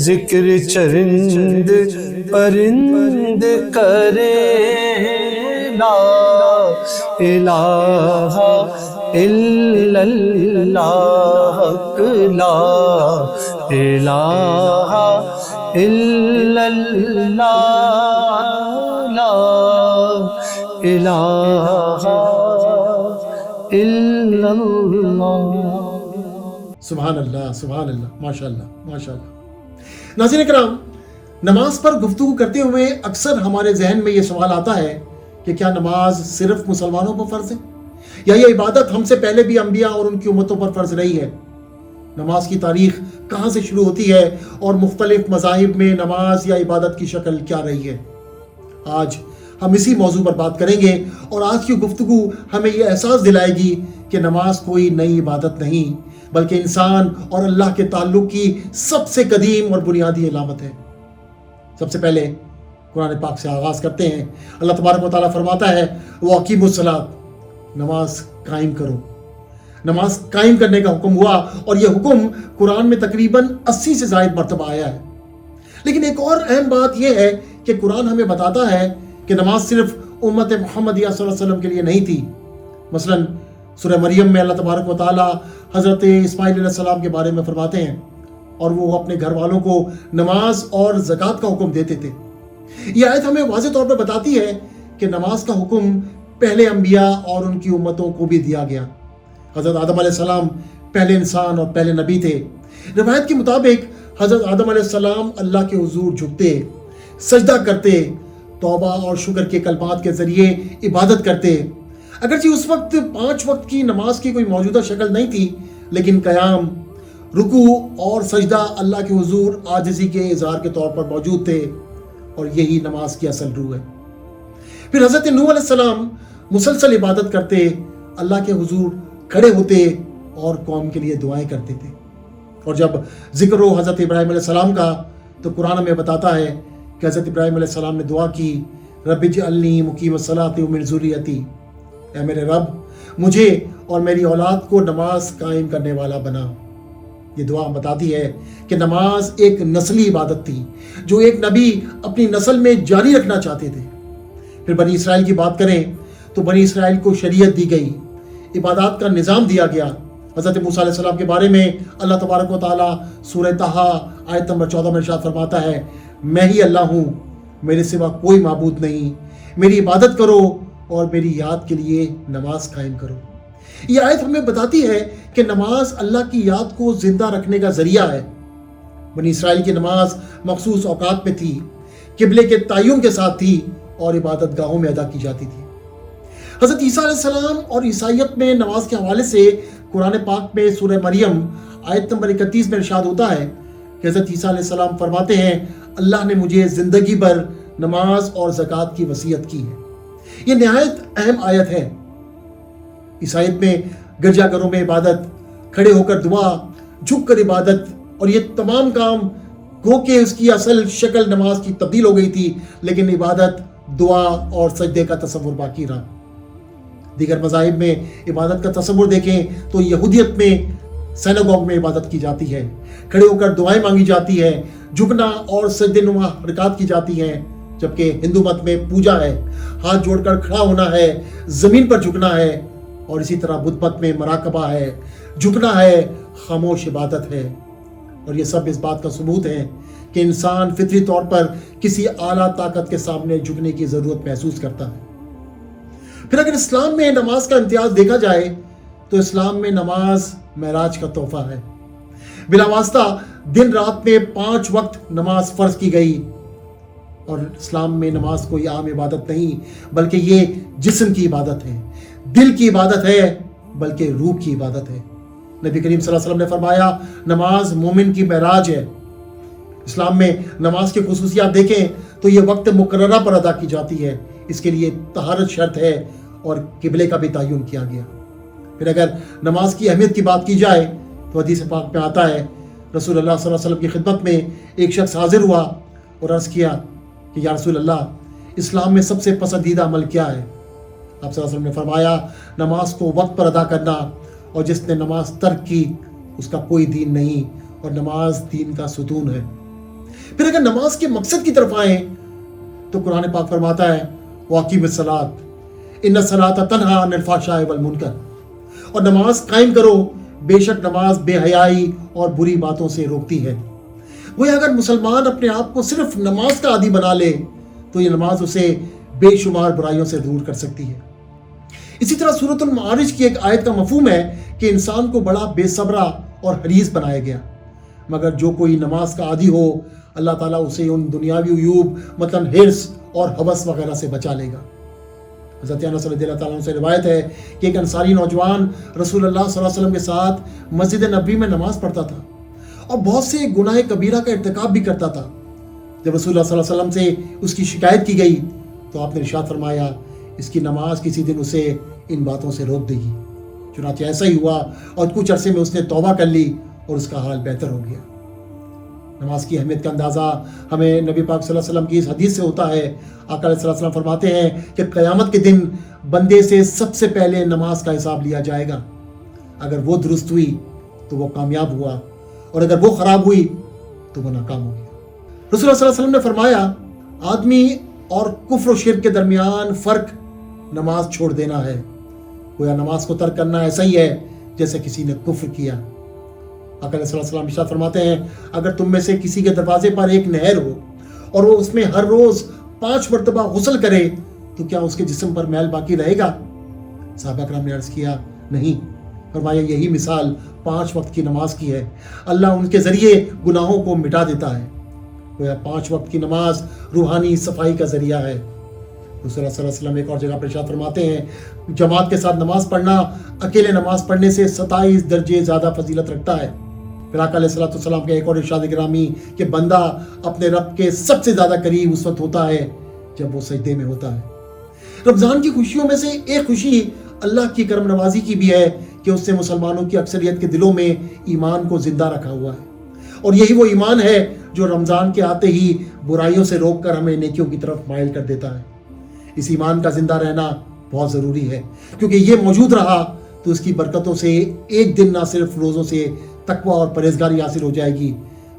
ذکر چرند پرند کرے لا الہ الا اللہ لا الہ الا اللہ لا الہ الا اللہ. سبحان اللہ سبحان اللہ، ماشاء اللہ ماشاء اللہ. ناظرین کرام، نماز پر گفتگو کرتے ہوئے اکثر ہمارے ذہن میں یہ سوال آتا ہے کہ کیا نماز صرف مسلمانوں پر فرض ہے، یا یہ عبادت ہم سے پہلے بھی انبیاء اور ان کی امتوں پر فرض رہی ہے؟ نماز کی تاریخ کہاں سے شروع ہوتی ہے اور مختلف مذاہب میں نماز یا عبادت کی شکل کیا رہی ہے؟ آج ہم اسی موضوع پر بات کریں گے، اور آج کی گفتگو ہمیں یہ احساس دلائے گی کہ نماز کوئی نئی عبادت نہیں بلکہ انسان اور اللہ کے تعلق کی سب سے قدیم اور بنیادی علامت ہے. سب سے پہلے قرآن پاک سے آغاز کرتے ہیں. اللہ تبارک و تعالیٰ فرماتا ہے وَأَقِیمُوا الصَّلَاةَ، نماز قائم کرو. نماز قائم کرنے کا حکم ہوا، اور یہ حکم قرآن میں تقریباً 80 سے زائد مرتبہ آیا ہے. لیکن ایک اور اہم بات یہ ہے کہ قرآن ہمیں بتاتا ہے کہ نماز صرف امت محمدیہ صلی اللہ علیہ وسلم کے لیے نہیں تھی. مثلاً سورہ مریم میں اللہ تبارک و تعالیٰ حضرت اسماعیل علیہ السلام کے بارے میں فرماتے ہیں، اور وہ اپنے گھر والوں کو نماز اور زکوٰۃ کا حکم دیتے تھے. یہ آیت ہمیں واضح طور پر بتاتی ہے کہ نماز کا حکم پہلے انبیاء اور ان کی امتوں کو بھی دیا گیا. حضرت آدم علیہ السلام پہلے انسان اور پہلے نبی تھے. روایت کے مطابق حضرت آدم علیہ السلام اللہ کے حضور جھکتے، سجدہ کرتے، توبہ اور شکر کے کلمات کے ذریعے عبادت کرتے. اگرچہ اس وقت 5 وقت کی نماز کی کوئی موجودہ شکل نہیں تھی، لیکن قیام، رکوع اور سجدہ اللہ کے حضور عاجزی کے اظہار کے طور پر موجود تھے، اور یہی نماز کی اصل روح ہے. پھر حضرت نوح علیہ السلام مسلسل عبادت کرتے، اللہ کے حضور کھڑے ہوتے اور قوم کے لیے دعائیں کرتے تھے. اور جب ذکر ہو حضرت ابراہیم علیہ السلام کا تو قرآن ہمیں بتاتا ہے کہ حضرت ابراہیم علیہ السلام نے دعا کی رب اجعلنی مقیم الصلاۃ ومن ذریتی، اے میرے رب مجھے اور میری اولاد کو نماز قائم کرنے والا بنا. یہ دعا بتاتی ہے کہ نماز ایک نسلی عبادت تھی جو ایک نبی اپنی نسل میں جاری رکھنا چاہتے تھے. پھر بنی اسرائیل کی بات کریں تو بنی اسرائیل کو شریعت دی گئی، عبادات کا نظام دیا گیا. حضرت موسیٰ علیہ السلام کے بارے میں اللہ تبارک و تعالیٰ سورہ طٰہٰ آیت نمبر 14 میں ارشاد فرماتا ہے میں ہی اللہ ہوں، میرے سوا کوئی معبود نہیں، میری عبادت کرو اور میری یاد کے لیے نماز قائم کرو. یہ آیت ہمیں بتاتی ہے کہ نماز اللہ کی یاد کو زندہ رکھنے کا ذریعہ ہے. بنی اسرائیل کی نماز مخصوص اوقات میں تھی، قبلے کے تعین کے ساتھ تھی اور عبادت گاہوں میں ادا کی جاتی تھی. حضرت عیسیٰ علیہ السلام اور عیسائیت میں نماز کے حوالے سے قرآن پاک میں سورہ مریم آیت نمبر 31 میں ارشاد ہوتا ہے کہ حضرت عیسیٰ علیہ السلام فرماتے ہیں اللہ نے مجھے زندگی بھر نماز اور زکوٰۃ کی وصیت کی ہے. یہ نہایت اہم آیت ہے. عیسائیت میں گرجا گھروں میں عبادت، کھڑے ہو کر دعا، جھک کر عبادت، اور یہ تمام کام گو کہ اس کی اصل شکل نماز کی تبدیل ہو گئی تھی، لیکن عبادت، دعا اور سجدے کا تصور باقی رہا. دیگر مذاہب میں عبادت کا تصور دیکھیں تو یہودیت میں سیناگوگ میں عبادت کی جاتی ہے، کھڑے ہو کر دعائیں مانگی جاتی ہے، جھکنا اور سجدے نما حرکات کی جاتی ہیں. جبکہ ہندو مت میں پوجا ہے، ہاتھ جوڑ کر کھڑا ہونا ہے، زمین پر جھکنا ہے. اور اسی طرح بدھ مت میں مراقبہ ہے، جھکنا ہے، خاموش عبادت ہے. اور یہ سب اس بات کا ثبوت ہے کہ انسان فطری طور پر کسی اعلیٰ طاقت کے سامنے جھکنے کی ضرورت محسوس کرتا ہے. پھر اگر اسلام میں نماز کا امتیاز دیکھا جائے تو اسلام میں نماز معراج کا تحفہ ہے. بلا واسطہ دن رات میں 5 وقت نماز فرض کی گئی. اور اسلام میں نماز کوئی عام عبادت نہیں بلکہ یہ جسم کی عبادت ہے، دل کی عبادت ہے، بلکہ روح کی عبادت ہے. نبی کریم صلی اللہ علیہ وسلم نے فرمایا نماز مومن کی معراج ہے. اسلام میں نماز کی خصوصیات دیکھیں تو یہ وقت مقررہ پر ادا کی جاتی ہے، اس کے لیے طہارت شرط ہے اور قبلے کا بھی تعین کیا گیا. پھر اگر نماز کی اہمیت کی بات کی جائے تو حدیث پاک میں آتا ہے رسول اللہ صلی اللہ علیہ وسلم کی خدمت میں ایک شخص حاضر ہوا اور عرض کیا کہ یا رسول اللہ اسلام میں سب سے پسندیدہ عمل کیا ہے؟ آپ صلی اللہ علیہ وسلم نے فرمایا نماز کو وقت پر ادا کرنا، اور جس نے نماز ترک کی اس کا کوئی دین نہیں، اور نماز دین کا ستون ہے. پھر اگر نماز کے مقصد کی طرف آئیں تو قرآن پاک فرماتا ہے واقیم الصلاۃ ان الصلاۃ تنہی عن الفحشاء والمنکر، اور نماز قائم کرو، بے شک نماز بے حیائی اور بری باتوں سے روکتی ہے۔ وہ اگر مسلمان اپنے آپ کو صرف نماز کا عادی بنا لے تو یہ نماز اسے بے شمار برائیوں سے دور کر سکتی ہے۔ اسی طرح سورۃ المعارج کی ایک آیت کا مفہوم ہے کہ انسان کو بڑا بے صبرا اور حریص بنایا گیا، مگر جو کوئی نماز کا عادی ہو اللہ تعالیٰ اسے ان دنیاوی عیوب مثلا حرص اور ہوس وغیرہ سے بچا لے گا۔ حضرت انس رضی اللہ تعالیٰ عنہ سے روایت ہے کہ ایک انصاری نوجوان رسول اللہ صلی اللہ علیہ وسلم کے ساتھ مسجد نبوی میں نماز پڑھتا تھا اور بہت سے گناہ کبیرہ کا ارتکاب بھی کرتا تھا۔ جب رسول اللہ صلی اللہ علیہ وسلم سے اس کی شکایت کی گئی تو آپ نے ارشاد فرمایا اس کی نماز کسی دن اسے ان باتوں سے روک دے گی۔ چنانچہ ایسا ہی ہوا اور کچھ عرصے میں اس نے توبہ کر لی اور اس کا حال بہتر ہو گیا۔ نماز کی اہمیت کا اندازہ ہمیں نبی پاک صلی اللہ علیہ وسلم کی اس حدیث سے ہوتا ہے۔ آقا علیہ الصلوۃ والسلام فرماتے ہیں کہ قیامت کے دن بندے سے سب سے پہلے نماز کا حساب لیا جائے گا، اگر وہ درست ہوئی تو وہ کامیاب ہوا اور اگر وہ خراب ہوئی تو وہ ناکام ہو گیا۔ رسول اللہ صلی اللہ علیہ وسلم نے فرمایا آدمی اور کفر و شرک کے درمیان فرق نماز چھوڑ دینا ہے، گویا نماز کو ترک کرنا ایسا ہی ہے جیسے کسی نے کفر کیا۔ آقا علیہ السلام ارشاد فرماتے ہیں اگر تم میں سے کسی کے دروازے پر ایک نہر ہو اور وہ اس میں ہر روز 5 مرتبہ غسل کرے تو کیا اس کے جسم پر میل باقی رہے گا؟ صحابہ کرام نے عرض کیا نہیں۔ فرمایا یہی مثال 5 وقت کی نماز کی ہے، اللہ ان کے ذریعے گناہوں کو مٹا دیتا ہے۔ گویا 5 وقت کی نماز روحانی صفائی کا ذریعہ ہے۔ رسول اللہ صلی اللہ علیہ وسلم ایک اور جگہ پر ارشاد فرماتے ہیں جماعت کے ساتھ نماز پڑھنا اکیلے نماز پڑھنے سے 27 درجے زیادہ فضیلت رکھتا ہے۔ پھر آقا علیہ الصلوۃ والسلام کا ایک اور ارشاد گرامی کہ بندہ اپنے رب کے سب سے زیادہ قریب اس وقت ہوتا ہے جب وہ سجدے میں ہوتا ہے۔ رمضان کی خوشیوں میں سے ایک خوشی اللہ کی کرم نوازی کی بھی ہے کہ اس سے مسلمانوں کی اکثریت کے دلوں میں ایمان کو زندہ رکھا ہوا ہے، اور یہی وہ ایمان ہے جو رمضان کے آتے ہی برائیوں سے روک کر ہمیں نیکیوں کی طرف مائل کر دیتا ہے۔ اس ایمان کا زندہ رہنا بہت ضروری ہے، کیونکہ یہ موجود رہا تو اس کی برکتوں سے ایک دن نہ صرف روزوں سے تقویٰ اور پرہیزگاری حاصل ہو جائے گی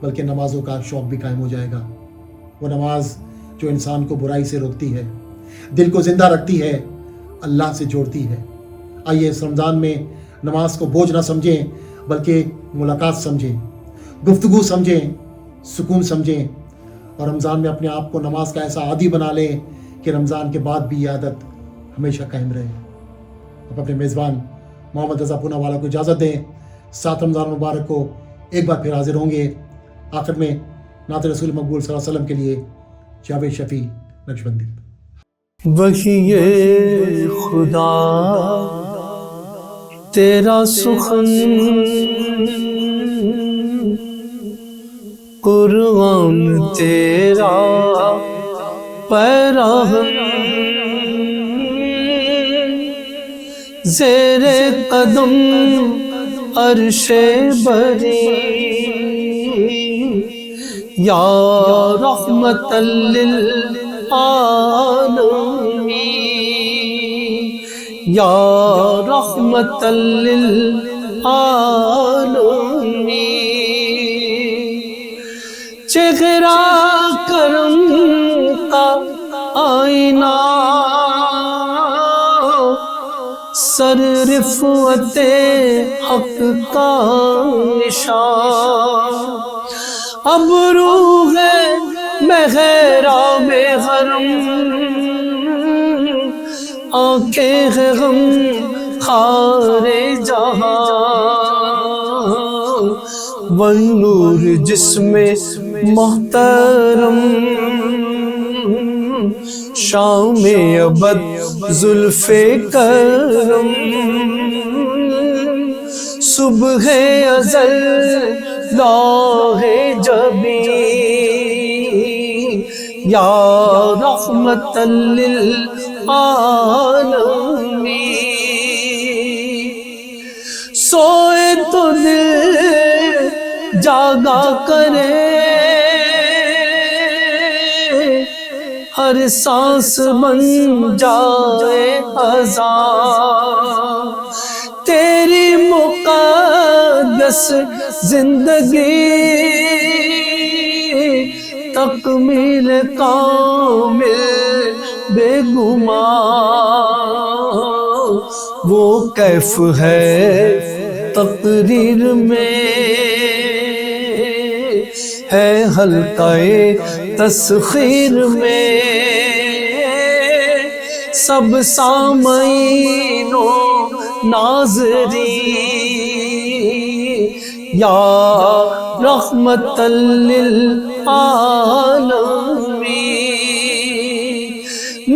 بلکہ نمازوں کا شوق بھی قائم ہو جائے گا۔ وہ نماز جو انسان کو برائی سے روکتی ہے، دل کو زندہ رکھتی ہے، اللہ سے جوڑتی ہے۔ آئیے اس رمضان میں نماز کو بوجھ نہ سمجھیں بلکہ ملاقات سمجھیں، گفتگو سمجھیں، سکون سمجھیں، اور رمضان میں اپنے آپ کو نماز کا ایسا عادی بنا لیں کہ رمضان کے بعد بھی یہ عادت ہمیشہ قائم رہے۔ اب اپنے میزبان محمد رضا پونا والا کو اجازت دیں۔ 7 رمضان مبارک کو ایک بار پھر حاضر ہوں گے۔ آخر میں نعت رسول مقبول صلی اللہ علیہ وسلم کے لیے جاوید شفیع نقشبندی۔ وحی خدا تیرا سخن قرآن تیرا پیراہن زیر قدم عرش بری یا رحمت للعالمین یا رحمت للعالمین چہرہ کرم کا آئینہ سر رفعت حق کا نشان ابرو ہے محراب حرم آنکھیں ہیں غم خار جہاں والنور جسم محترم شام ابد زلف کرم صبح ازل لاہ جبی یا رحمت للعالمین سوئے تو دل جاگا کرے ہر سانس بن جائے اذان تیری مقدس زندگی تکمیل کامل بے گمان، وہ کیف ہے تقریر میں ہے حلقہ تسخیر میں، سب سامعین و ناظرین یا رحمت للعالمین،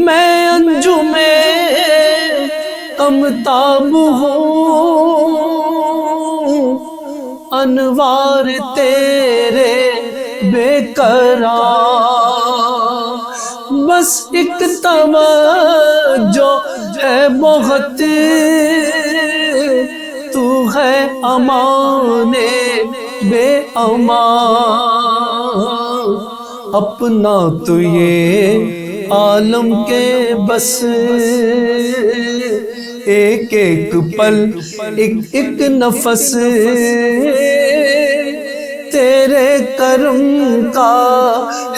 میں انجم کم تاب ہوں، انوار تیرے بے قرار، بس ایک توجہ ہے بہت، تو ہے امان بے امان، اپنا تو یہ عالم کے بس ایک ایک پل ایک ایک نفس تیرے کرم کا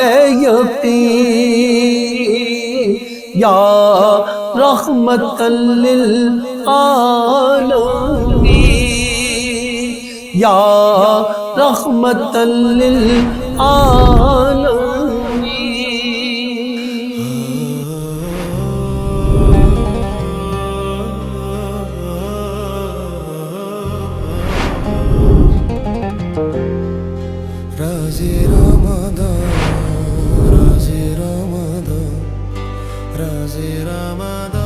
ہے یقین، یا رحمت للعالمین، یا رحمت للعالمین۔ رازی رمضان، رازی رمضان، رازی رمضان۔